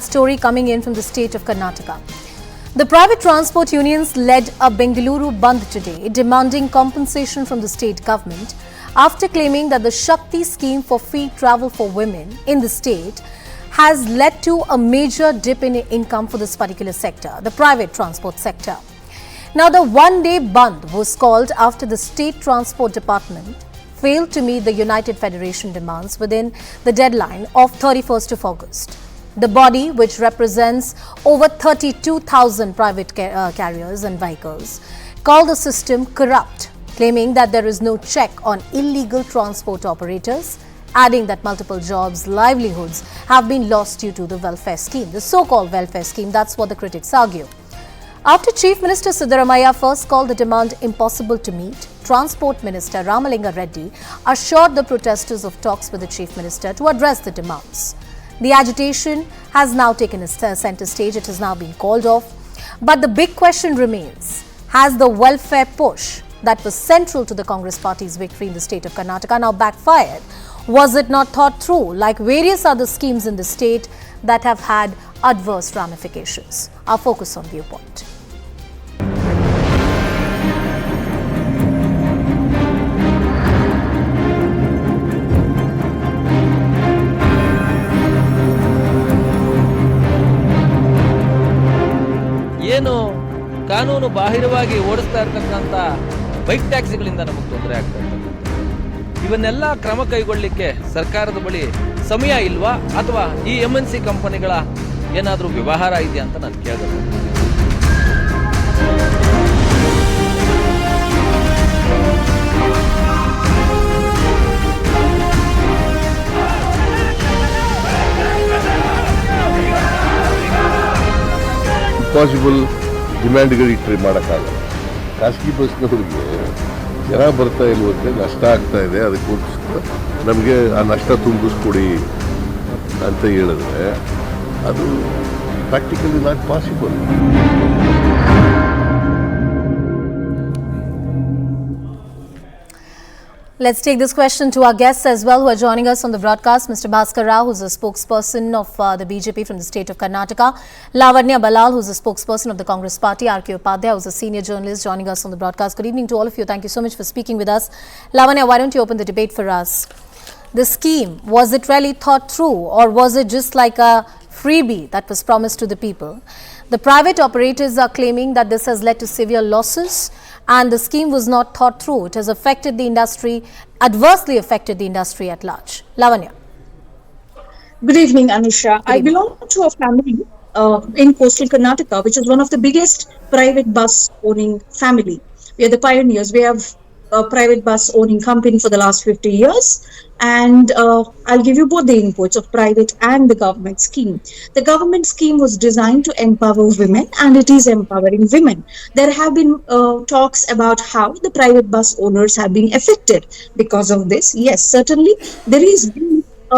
Story coming in from the state of Karnataka. The private transport unions led a Bengaluru Bandh today, demanding compensation from the state government after claiming that the Shakti scheme for free travel for women in the state has led to a major dip in income for this particular sector, the private transport sector. Now, the one-day Bandh was called after the State Transport Department failed to meet the United Federation demands within the deadline of 31st of August. The body, which represents over 32,000 private carriers and vehicles, called the system corrupt, claiming that there is no check on illegal transport operators, adding that multiple jobs, livelihoods have been lost due to the welfare scheme, the so-called welfare scheme. That's what the critics argue. After Chief Minister Siddaramaiah first called the demand impossible to meet, Transport Minister Ramalinga Reddy assured the protesters of talks with the Chief Minister to address the demands. The agitation has now taken a center stage. It has now been called off. But the big question remains, has the welfare push that was central to the Congress party's victory in the state of Karnataka now backfired? Was it not thought through like various other schemes in the state that have had adverse ramifications? Our focus on Viewpoint. ಏನು ಕಾನೂನು ಬಾಹಿರವಾಗಿ ಓಡಿಸ್ತಾ ಇರತಕ್ಕಂಥ bike ಟ್ಯಾಕ್ಸಿಗಳಿಂದ ನಮಗೆ ತೊಂದರೆ ಆಗ್ತಾ ಇರ್ತಕ್ಕಂಥ ಇವನ್ನೆಲ್ಲ ಕ್ರಮ ಕೈಗೊಳ್ಳಲಿಕ್ಕೆ ಸರ್ಕಾರದ ಬಳಿ ಸಮಯ ಇಲ್ವಾ ಅಥವಾ ಈ MNC ಕಂಪನಿಗಳ ಏನಾದರೂ ವ್ಯವಹಾರ ಇದೆಯಾ ಅಂತ ನಾನು ಕೇಳಿದೆ. ಪಾಸಿಬಲ್ ಡಿಮ್ಯಾಂಡ್ಗಳು ಇಟ್ಟರೆ ಮಾಡೋಕ್ಕಾಗಲ್ಲ. ಖಾಸಗಿ ಬಸ್ನವರಿಗೆ ಜನ ಬರ್ತಾ ಇಲ್ವಂತೆ ನಷ್ಟ ಆಗ್ತಾ ಇದೆ, ಅದಕ್ಕೋಸ್ಕರ ನಮಗೆ ಆ ನಷ್ಟ ತುಂಬಿಸ್ಕೊಡಿ ಅಂತ ಹೇಳಿದ್ರೆ ಅದು practically not possible. Let's take this question to our guests as well who are joining us on the broadcast. Mr. Bhaskar Rao, who's a spokesperson of the BJP from the state of Karnataka. Lavanya Ballal, who's a spokesperson of the Congress party. R.K. Upadhyay, who's a senior journalist joining us on the broadcast. Good evening to all of you. Thank you so much for speaking with us. Lavanya, why don't you open the debate for us? The scheme, was it really thought through or was it just like a freebie that was promised to the people? The private operators are claiming that this has led to severe losses and the scheme was not thought through. It has affected the industry, adversely affected the industry at large. Lavanya. Good evening, Anusha. I belong to a family in coastal Karnataka, which is one of the biggest private bus owning family. We are the pioneers. We have a private bus owning company for the last 50 years. And I'll give you both the inputs of private and the government scheme. The government scheme was designed to empower women and it is empowering women. There have been talks about how the private bus owners have been affected because of this. Yes, certainly there is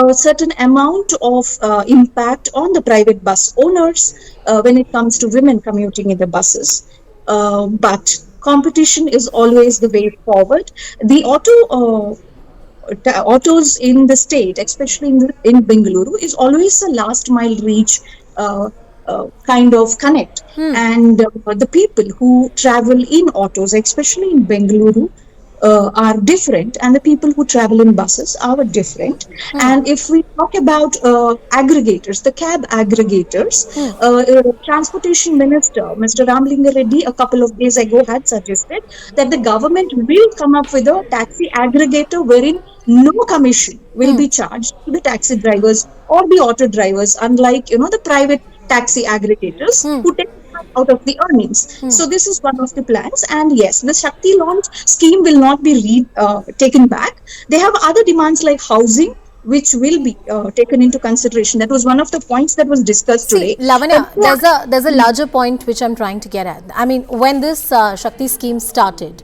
a certain amount of impact on the private bus owners when it comes to women commuting in the buses. But competition is always the way forward. The autos in the state, especially in Bengaluru, is always a last mile reach kind of connect. And the people who travel in autos, especially in Bengaluru, are different, and the people who travel in buses are different. And if we talk about aggregators, the cab aggregators, Transportation Minister Mr. Ramalinga Reddy a couple of days ago had suggested that the government will come up with a taxi aggregator wherein no commission will be charged to the taxi drivers or the auto drivers, unlike the private taxi aggregators who take out of the earnings. So this is one of the plans, and yes, the Shakti launch scheme will not be taken back. They have other demands like housing, which will be taken into consideration. That was one of the points that was discussed today. Lavanya, there's a larger point which I'm trying to get at. I mean, when this Shakti scheme started,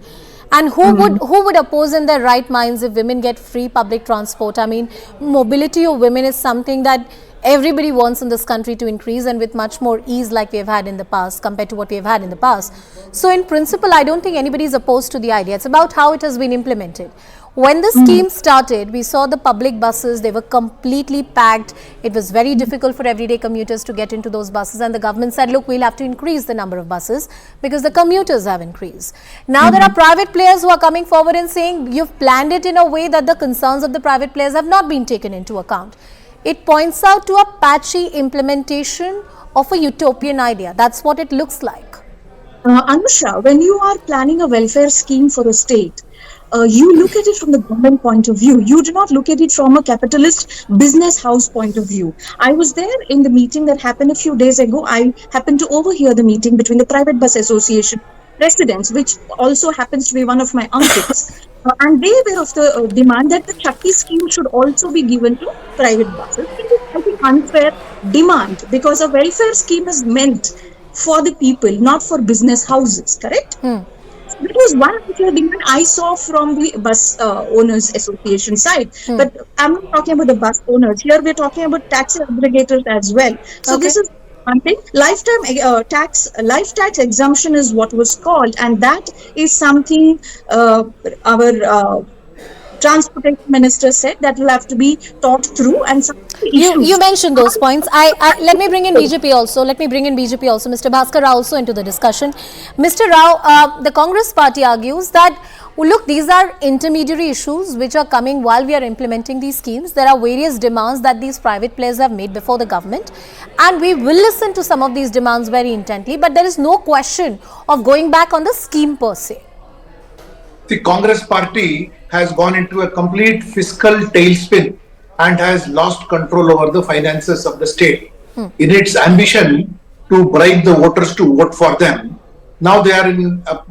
and who would oppose in their right minds if women get free public transport? I mean, mobility of women is something that everybody wants in this country to increase, and with much more ease like we have had in the past compared to what we have had in the past. So in principle, I don't think anybody is opposed to the idea. It's about how it has been implemented. When the scheme started, we saw the public buses, they were completely packed. It was very difficult for everyday commuters to get into those buses, and the government said, look, we'll have to increase the number of buses because the commuters have increased. Now there are private players who are coming forward and saying you've planned it in a way that the concerns of the private players have not been taken into account. It points out to a patchy implementation of a utopian idea. That's what it looks like. Anusha, when you are planning a welfare scheme for a state, you look at it from the government point of view. You do not look at it from a capitalist business house point of view. I was there in the meeting that happened a few days ago. I happened to overhear the meeting between the Private Bus Association presidents, which also happens to be one of my uncles. And they were of the demand that the Shakti scheme should also be given to private buses. It is, I think, unfair demand because a welfare scheme is meant for the people, not for business houses, correct? That was one particular demand I saw from the bus owners association side. But I'm not talking about the bus owners. Here we're talking about taxi aggregators as well. So this is one thing. Lifetime tax exemption is what was called, and that is something our transportation minister said that will have to be thought through. And you mentioned those points. Let me bring in BJP also. Mr. Bhaskar Rao also into the discussion. Mr. Rao, the Congress party argues that, well, look, these are intermediary issues which are coming while we are implementing these schemes. There are various demands that these private players have made before the government, and we will listen to some of these demands very intently, but there is no question of going back on the scheme per se. The Congress party has gone into a complete fiscal tailspin and has lost control over the finances of the state. In its ambition to bribe the voters to vote for them, now they are in a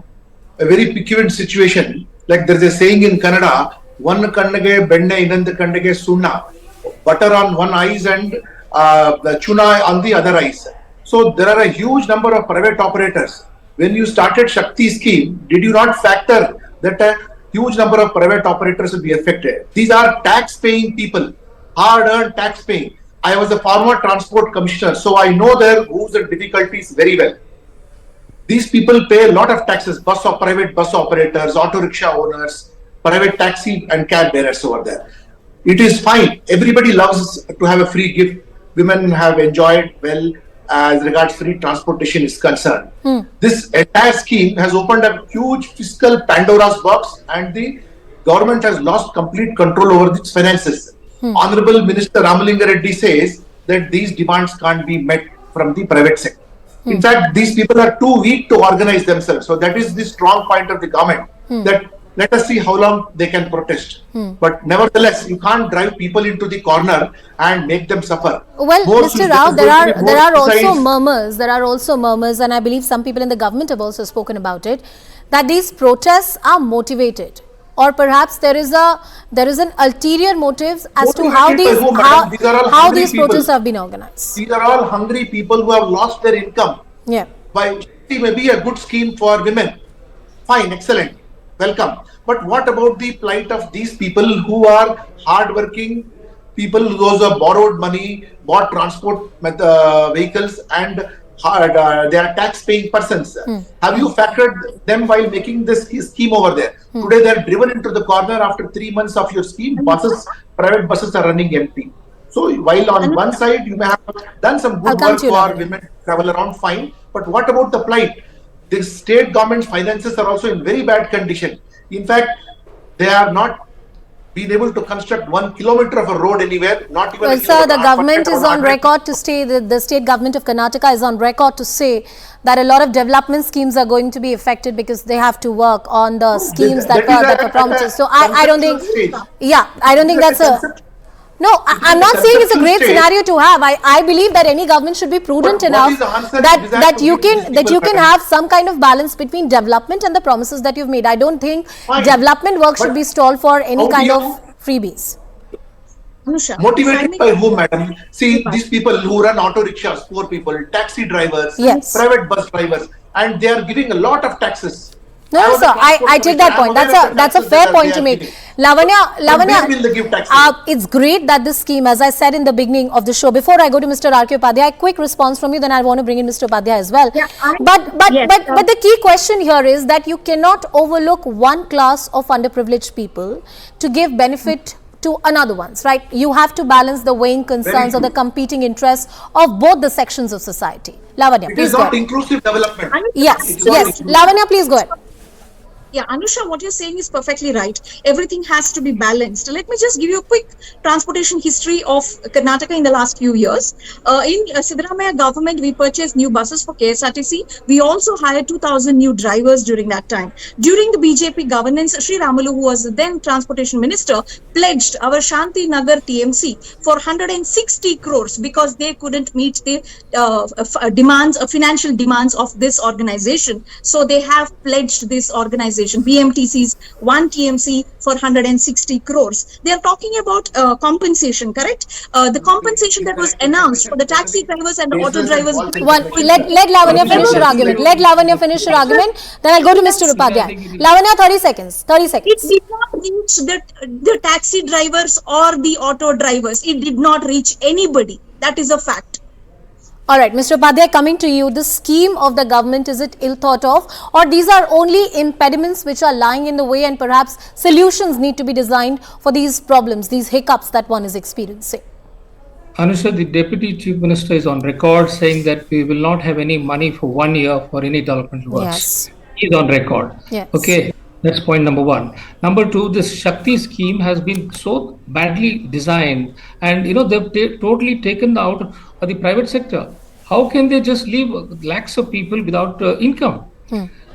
very peculiar situation. Like there is a saying in Kannada, one kannage benne inandu kannage sunna, butter on one eyes and the chuna on the other eyes. So there are a huge number of private operators. When you started Shakti scheme, did you not factor that a huge number of private operators will be affected? These are tax-paying people, hard-earned tax-paying. I was a former transport commissioner, so I know their rules and difficulties very well. These people pay a lot of taxes, private bus operators, auto rickshaw owners, private taxi and cab bearers over there. It is fine. Everybody loves to have a free gift. Women have enjoyed well as regards free transportation is concerned. This entire scheme has opened a huge fiscal Pandora's box, and the government has lost complete control over its finances. Honorable Minister Ramalinga Reddy says that these demands can't be met from the private sector. In fact, these people are too weak to organize themselves. So that is the strong point of the government, that let us see how long they can protest. But nevertheless, you can't drive people into the corner and make them suffer. Well, Mr. Rao, there are also murmurs. There are also murmurs, and I believe some people in the government have also spoken about it, that these protests are motivated, or perhaps there is an ulterior motive as to how these protests have been organized. These are all hungry people who have lost their income. Yeah. It may be a good scheme for women. Fine, excellent. Welcome. But what about the plight of these people who are hardworking people, those who have borrowed money, bought transport vehicles, and they are tax-paying persons? Have you factored them while making this scheme over there? Today they are driven into the corner after 3 months of your scheme. Private buses are running empty. So while on one side you may have done some good work for women to travel around, fine. But what about the plight? The state government's finances are also in very bad condition. In fact, they have not been able to construct 1 kilometer of a road anywhere, not even. Well, sir, the government is on record to say that the state government of Karnataka is on record to say that a lot of development schemes are going to be affected because they have to work on the schemes that were promised. So I don't think, I don't think that's a. No, I'm not saying it's a great scenario to have. I believe that any government should be prudent enough that you can have some kind of balance between development and the promises that you've made. I don't think development work should be stalled for any kind of freebies. Motivated by whom, madam? See, these people who run auto rickshaws, poor people, taxi drivers, yes, private bus drivers, and they are giving a lot of taxes. No, was a sir, I transport take that commissioner. point. I'm aware of the That's a taxes fair that point they to are make. giving. Lavanya, But where will they give taxes? it's great that this scheme, as I said in the beginning of the show, before I go to Mr. R.K. Upadhyay, quick response from you, then I want to bring in Mr. Upadhyay as well. Yeah, But the key question here is that you cannot overlook one class of underprivileged people to give benefit to another ones, right? You have to balance the weighing concerns or the competing interests of both the sections of society. Lavanya, It please is go not ahead. inclusive development. Yes, It is not yes. inclusive. Lavanya, please go ahead. Yeah, Anusha, what you're saying is perfectly right. Everything has to be balanced. Let me just give you a quick transportation history of Karnataka in the last few years. In Siddaramaiah government, we purchased new buses for KSRTC. We also hired 2,000 new drivers during that time. During the BJP governance, Sri Ramalu, who was the then transportation minister, pledged our Shanti Nagar TMC for 160 crores because they couldn't meet the financial demands of this organization. So they have pledged this organization, BMTC's one TMC for 160 crores. They are talking about compensation, correct? The compensation that was announced for the taxi drivers and the auto drivers. Let Lavanya finish her argument. Let Lavanya finish her argument. Then I'll go to Mr. Upadhyay. Lavanya, 30 seconds. 30 It seconds. did not reach the taxi drivers or the auto drivers. It did not reach anybody. That is a fact. All right, Mr. Upadhyay, coming to you, the scheme of the government, is it ill thought of, or these are only impediments which are lying in the way and perhaps solutions need to be designed for these problems, these hiccups that one is experiencing? Anusha, the Deputy Chief Minister is on record saying that we will not have any money for 1 year for any development works. Yes. He's on record. Yes. Okay, that's point number one. Number two, this Shakti scheme has been so badly designed, and they've totally taken out of the private sector. How can they just leave lakhs of people without income?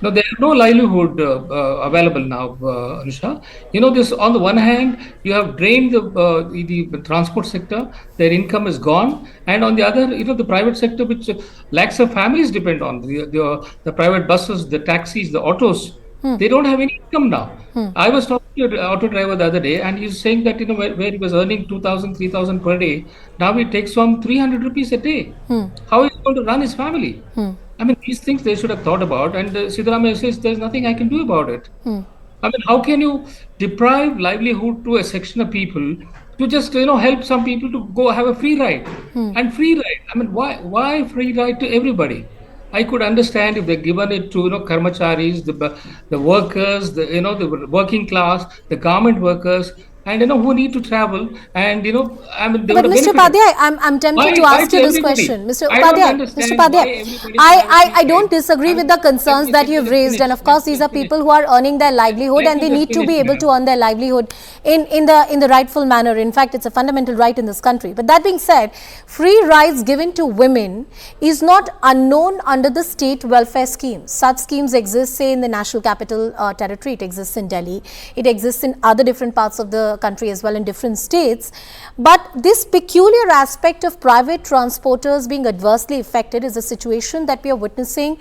No, there is no livelihood available now, Anusha. This on the one hand, you have drained the transport sector, their income is gone, and on the other, the private sector, which lakhs of families depend on, the private buses, the taxis, the autos, they don't have any income now. I was talking to an auto driver the other day, and he's saying that where he was earning 2,000, 3,000 per day, now he takes home 300 rupees a day. How is he going to run his family? I mean, these things they should have thought about, and Siddaramaiah says there's nothing I can do about it. I mean, how can you deprive livelihood to a section of people to just help some people to go have a free ride? And free ride, I mean, why free ride to everybody? I could understand if they given it to karmacharis, the workers, the working class, the government workers, and who need to travel, and I mean, But Mr. Upadhyay, I'm tempted to ask you this question. Mr. Upadhyay, I don't disagree with the concerns that you've raised, and of course these are people who are earning their livelihood and they need to be able to earn their livelihood in the rightful manner. In fact, it's a fundamental right in this country. But that being said, free rides given to women is not unknown under the state welfare schemes. Such schemes exist, say, in the National Capital Territory. It exists in Delhi. It exists in other different parts of the country as well, in different states. But this peculiar aspect of private transporters being adversely affected is a situation that we are witnessing,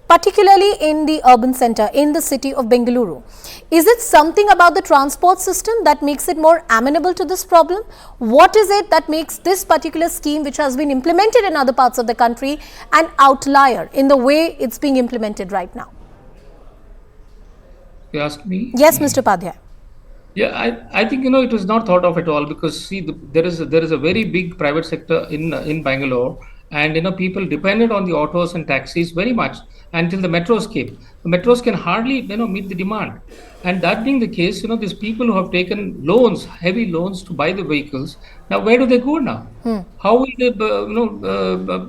particularly in the urban center, in the city of Bengaluru. Is it something about the transport system that makes it more amenable to this problem? What is it that makes this particular scheme, which has been implemented in other parts of the country, an outlier in the way it's being implemented right now? You ask me? Yes, Mr. Upadhyay. Yeah, I think it was not thought of at all, because see, there is a very big private sector in Bangalore, and people depended on the autos and taxis very much until the metros came. The metros can hardly meet the demand, and that being the case, these people who have taken loans, heavy loans to buy the vehicles, now where do they go now? How will they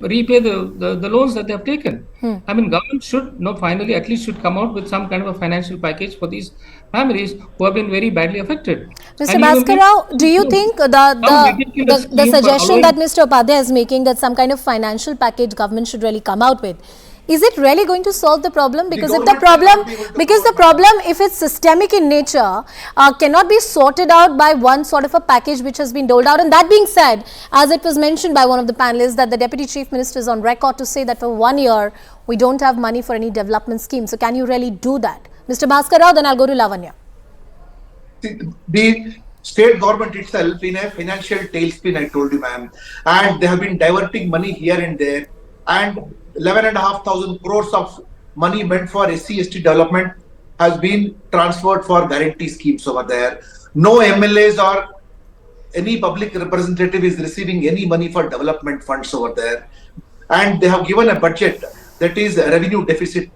repay the loans that they have taken? I mean, government should finally at least should come out with some kind of a financial package for these families who have been very badly affected. Mr. Bhaskar, do you think the suggestion that Mr. Upadhyay is making, that some kind of financial package government should really come out with, is it really going to solve the problem? Because if the problem, if it's systemic in nature, cannot be sorted out by one sort of a package which has been doled out. And that being said, as it was mentioned by one of the panelists, that the Deputy Chief Minister is on record to say that for 1 year, we don't have money for any development scheme. So can you really do that? Mr. Bhaskar, then I'll go to Lavanya. The state government itself in a financial tailspin, I told you, ma'am, and they have been diverting money here and there, and 11,500 crores of money meant for SC/ST development has been transferred for guarantee schemes over there. No MLAs or any public representative is receiving any money for development funds over there. And they have given a budget that is a revenue deficit,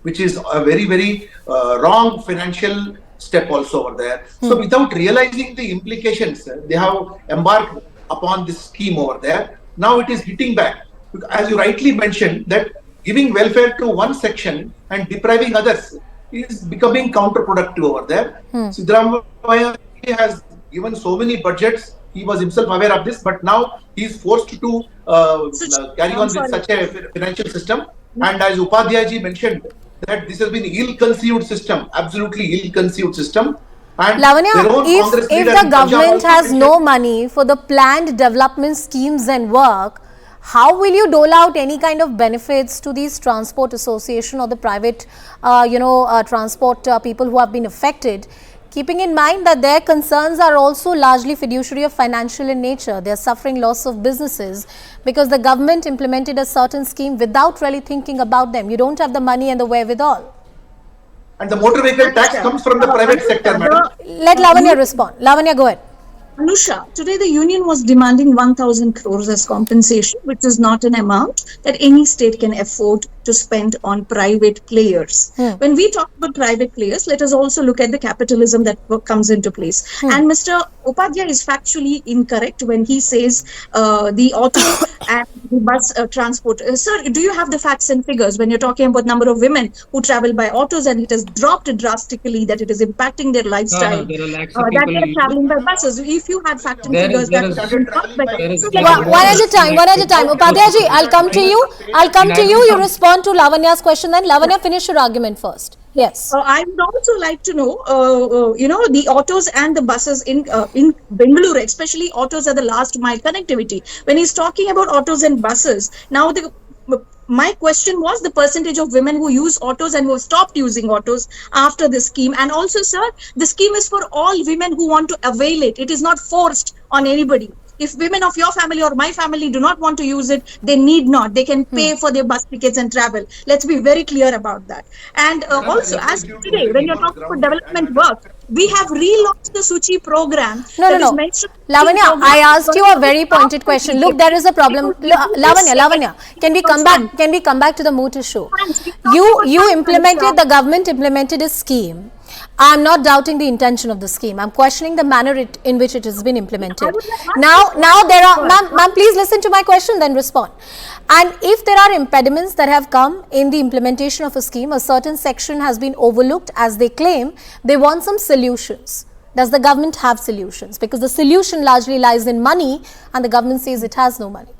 which is a very, very wrong financial step also over there. So without realizing the implications, they have embarked upon this scheme over there. Now it is hitting back. As you rightly mentioned, that giving welfare to one section and depriving others is becoming counterproductive over there. Siddaramaiah has given so many budgets. He was himself aware of this, but now he is forced to carry on with such a financial system. And as Upadhyay ji mentioned, that this has been ill-conceived system, absolutely ill-conceived system. And Lavanya, if the government has no money for the planned development schemes and work, how will you dole out any kind of benefits to these transport association or the private, transport people who have been affected? Keeping in mind that their concerns are also largely fiduciary of financial in nature. They are suffering loss of businesses because the government implemented a certain scheme without really thinking about them. You don't have the money and the wherewithal. And the motor vehicle tax comes from the private sector, madam. Let Lavanya respond. Lavanya, go ahead. Anusha, today the union was demanding 1,000 crores as compensation, which is not an amount that any state can afford to spend on private players. When we talk about private players, let us also look at the capitalism that comes into place. And Mr. Upadhyay is factually incorrect when he says the auto and the bus transport. Sir, do you have the facts and figures when you're talking about number of women who travel by autos and it has dropped drastically, that it is impacting their lifestyle, there are lakhs that of people they're traveling by buses? If you had fact and figures, that would be much better. One at a time. Upadhyay ji, I'll come to you. You respond to Lavanya's question, then Lavanya, finish your argument first. Yes. I would also like to know, the autos and the buses in Bengaluru, especially autos are the last mile connectivity. When he's talking about autos and buses, now my question was the percentage of women who use autos and who have stopped using autos after this scheme. And also, sir, the scheme is for all women who want to avail it. It is not forced on anybody. If women of your family or my family do not want to use it, they need not. They can pay for their bus tickets and travel. Let's be very clear about that. And also, as today, when you're talking about development work, we have relaunched the Suchi program. No. Lavanya, I asked you a very pointed question. Look, there is a problem. Lavanya, can we come back? Can we come back to the motor show? The government implemented a scheme. I'm not doubting the intention of the scheme. I'm questioning the manner in which it has been implemented. Now there are, ma'am, please listen to my question, then respond. And if there are impediments that have come in the implementation of a scheme, a certain section has been overlooked, as they claim, they want some solutions. Does the government have solutions? Because the solution largely lies in money, and the government says it has no money.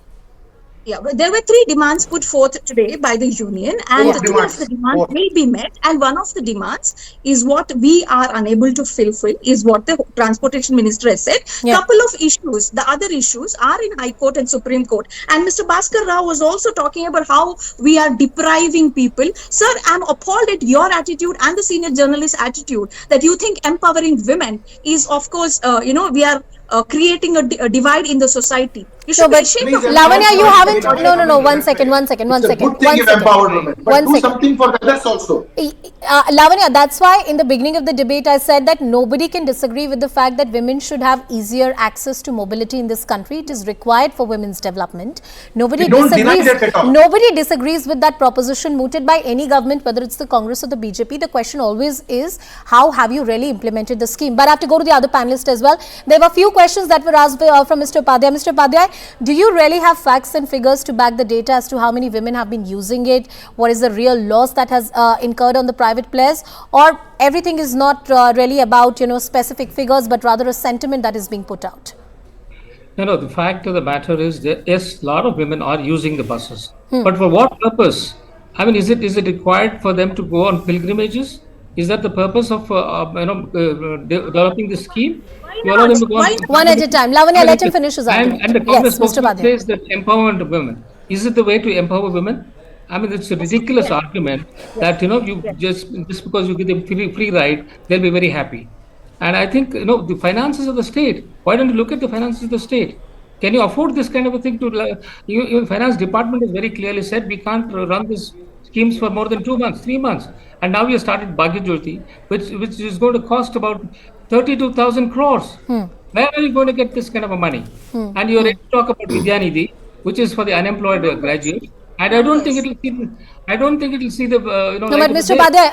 Yeah, but there were 3 demands put forth today by the union, and 2 of the demands will be met. And one of the demands is what we are unable to fulfill, is what the transportation minister has said. Couple of issues, the other issues are in High Court and Supreme Court. And Mr. Bhaskar Rao was also talking about how we are depriving people. Sir, I'm appalled at your attitude and the senior journalist attitude that you think empowering women is, of course, we are creating a divide in the society. You should be ashamed of Lavanya, you haven't. No. One second. Good thing you empowered women, but do something for others also. Lavanya, that's why in the beginning of the debate I said that nobody can disagree with the fact that women should have easier access to mobility in this country. It is required for women's development. Nobody disagrees with that proposition mooted by any government, whether it's the Congress or the BJP. The question always is, how have you really implemented the scheme? But I have to go to the other panelists as well. There were a few questions that were asked from Mr. Upadhyay. Mr. Upadhyay, do you really have facts and figures to back the data as to how many women have been using it? What is the real loss that has incurred on the private players? Or everything is not really about, specific figures, but rather a sentiment that is being put out? No, the fact of the matter is that, yes, a lot of women are using the buses. But for what purpose? I mean, is it required for them to go on pilgrimages? Is that the purpose of developing the scheme? One at a time. Lavanya, let him finish his argument. And the Congress says that empowerment of women. Is it the way to empower women? I mean, it's a ridiculous argument that, you just because you give them free ride, they'll be very happy. And I think, the finances of the state, why don't you look at the finances of the state? Can you afford this kind of a thing? Finance department has very clearly said we can't run this schemes for more than 2 months, 3 months, and now you started Bhagya Jyoti, which is going to cost about 32,000 crores. Where are you going to get this kind of a money? And you're ready to talk about Vidyanidhi, which is for the unemployed graduates. And I don't think it'll see. I don't think it'll see the No, light but of the Mr. day. Upadhyay,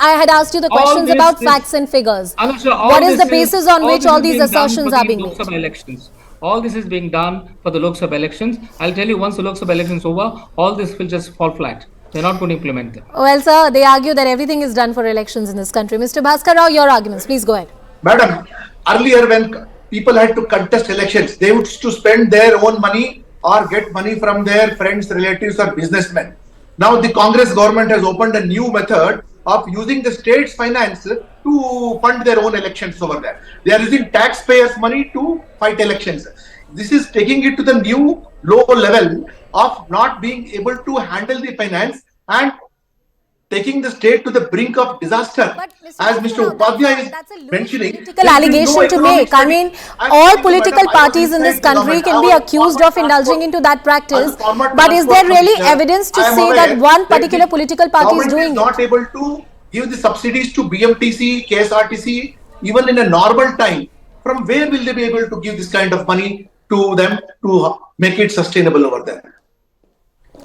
I had asked you the All questions this about is- facts and figures. Anushka, all What is this the basis on which all this is these being done assertions for are the being Lok made? Sabha elections. All this is being done for the Lok Sabha elections. I'll tell you, once the Lok Sabha elections over, all this will just fall flat. They're not going to implement them. Well, sir, they argue that everything is done for elections in this country. Mr. Bhaskar Rao, your arguments, please go ahead. Madam, earlier when people had to contest elections, they would to spend their own money or get money from their friends, relatives, or businessmen. Now the Congress government has opened a new method of using the state's finance to fund their own elections over there. They are using taxpayers' money to fight elections. This is taking it to the new low level of not being able to handle the finance and taking the state to the brink of disaster. But As Mr. Upadhyay is that's a loose mentioning, political there is allegation no to economic make. I study. mean, I'm all telling you, political madam, I was parties in this inside the country government. can I be was accused former of indulging transport- into that practice. as a former But is there transport really minister, evidence to I am say aware that one that particular the political party is government doing is it? not able to give the subsidies to BMTC, KSRTC, even in a normal time. From where will they be able to give this kind of money to them to make it sustainable over there?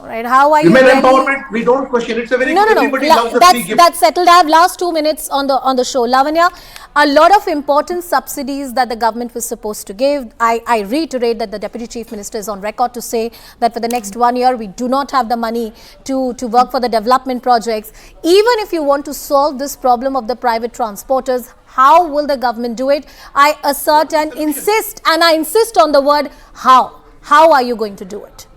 Right? How are you Women really... empowerment, we don't question. It's a very, No. everybody loves the free gift. That's settled. I have last 2 minutes on the show. Lavanya, a lot of important subsidies that the government was supposed to give. I reiterate that the Deputy Chief Minister is on record to say that for the next 1 year, we do not have the money to work for the development projects. Even if you want to solve this problem of the private transporters, how will the government do it? I assert and I insist on the word how. How are you going to do it?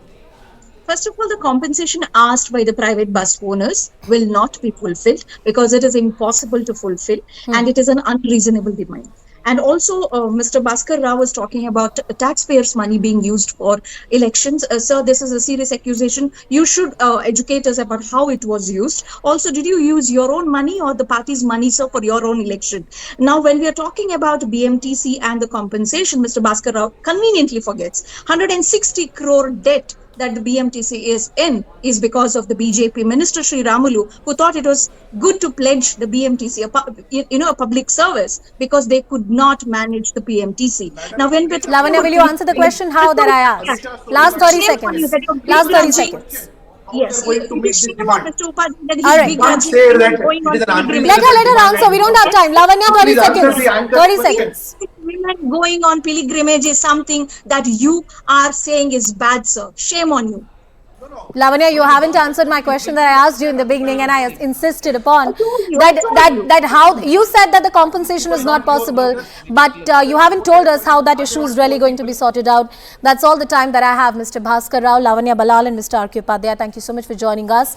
First of all, the compensation asked by the private bus owners will not be fulfilled because it is impossible to fulfill and it is an unreasonable demand. And also, Mr. Bhaskar Rao was talking about taxpayers' money being used for elections. Sir, this is a serious accusation. You should educate us about how it was used. Also, did you use your own money or the party's money, sir, for your own election? Now, when we are talking about BMTC and the compensation, Mr. Bhaskar Rao conveniently forgets 160 crore debt that the BMTC is in is because of the BJP minister Sri Ramulu, who thought it was good to pledge the BMTC a public service because they could not manage the BMTC. Now, when we're Lavanya, will you answer the question how that I asked? Last 30 seconds. Last 30 seconds. Yes, How are you going to meet this demand? Mr. Upadhyay, that All right. big Can't say that going it is an on unreasonable Let her answer. We don't have time. Lavanya, 30 Please answer seconds. the anchor's 30 question. seconds. Women going on pilgrimage is something that you are saying is bad, sir. Shame on you. Lavanya, you haven't answered my question that I asked you in the beginning, and I insisted upon I told you. that how you said that the compensation is not possible, but you haven't told us how that issue is really going to be sorted out. That's all the time that I have, Mr. Bhaskar Rao, Lavanya Ballal, and Mr. R.K. Upadhyay. Thank you so much for joining us.